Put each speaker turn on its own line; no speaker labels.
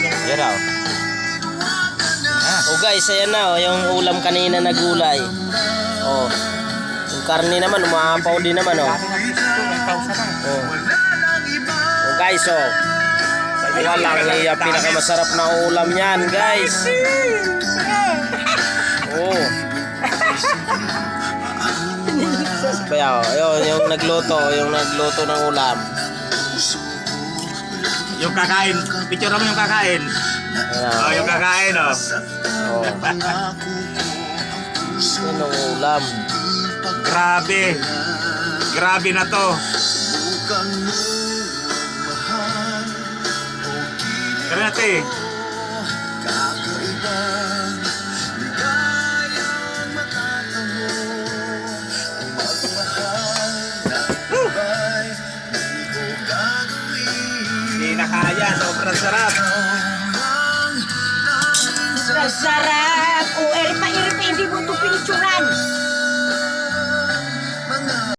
Yan o. Oh guys, ayan na oh, yung ulam kanina na gulay. Oh. Yung karne naman, umapaw din naman oh. Oh. Oh guys oh. Walang yung pinakamasarap na ulam yan guys. Oh. Kaya oh, yung nagluto ng ulam.
Yung kakain, picture mo yung kakain. Oh, yung kakain oh.
Oh. Yung ulam.
Grabe. Grabe na to. Kaya natin. Hindi na kaya, sobrang sarap.
Sarap!